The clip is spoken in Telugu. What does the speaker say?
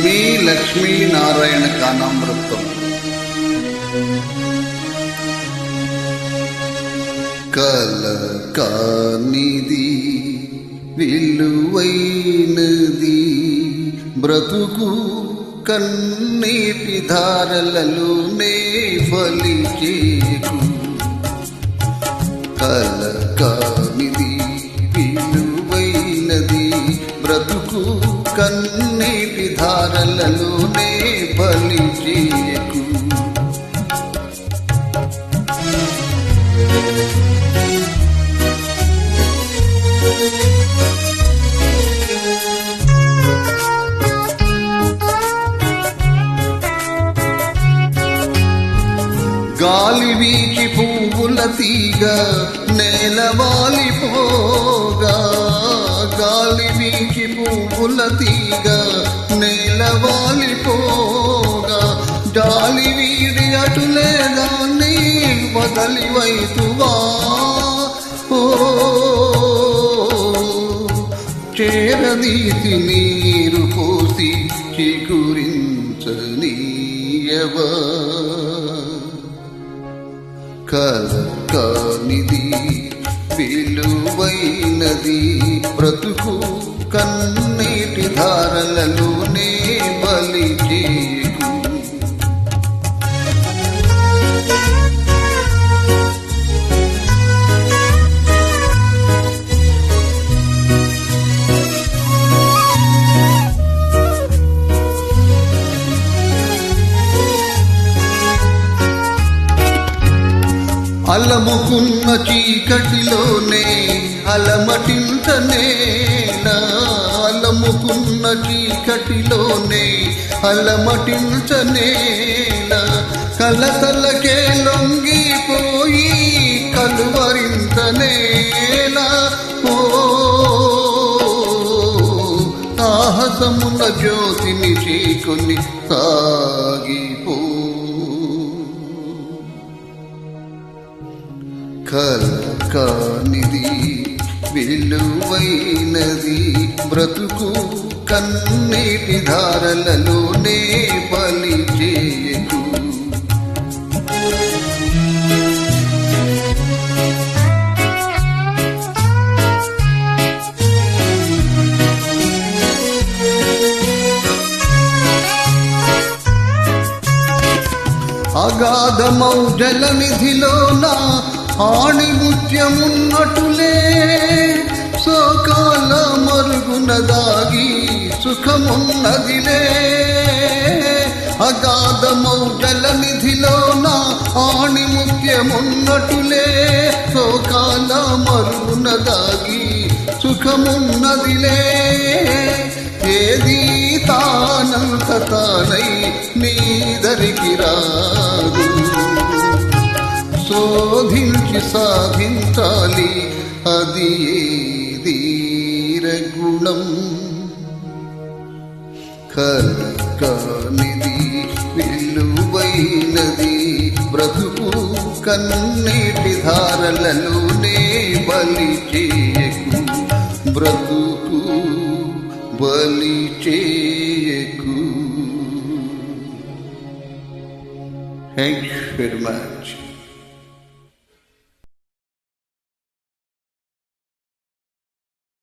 మీ లక్ష్మీనారాయణ కానామృతం. కలకానిది విలువైనది బ్రతుకు కన్నీటి ధారలలోనే ఫలిచేకు. కలకానిది విలువైనది బ్రతుకు కన్నీటి ధారలలోనే ఫలిచేకు. గాలి వీచి పువ్వుల తీగ నేలవాలిపోగా, గాలి వీచి పువ్వుల తీగ నేలవాలిపోగా, జాలి వీడి అటులే దాన్ని వదలి వైతువా. ఓ చేరదీసి నీరు పోసి చిగురించనీయవా. కలకానిది విలువైనది బ్రతుకు కన్నీటి ధారలలోనే బలిచేకు. అలముకున్న చీకటిలోనే అలమటించనేలా, అలముకున్న చీకటిలోనే అలమటించనేలా, కలతలకే లొంగిపోయి కలువరించనేలా. ఓ సాహసమున జ్యోతిని చీకొని సాగిపో. కలకానిది విలువైనది బ్రతుకు కన్నీటి ధారలలోనే బలిచేకు. అగాధమౌ జలనిధిలోన ఆణిముత్యమున్నటులే సోకాల మరుగున దాగి సుఖమున్నదిలే. అగాధమౌ జలనిధిలోన ఆణిముత్యమున్నటులే సోకాల మరుగున దాగి సుఖమున్నదిలే. ఏది తానంత తానై నీదరికి రాదు, శోధించి సాధించాలి అది ధీరగుణం. కలకానిది విలువైనది బ్రతుకు కన్నీటి ధారలలోనే బలిచేకు. బ్రతుకు బలిచేకు. Thanks very much.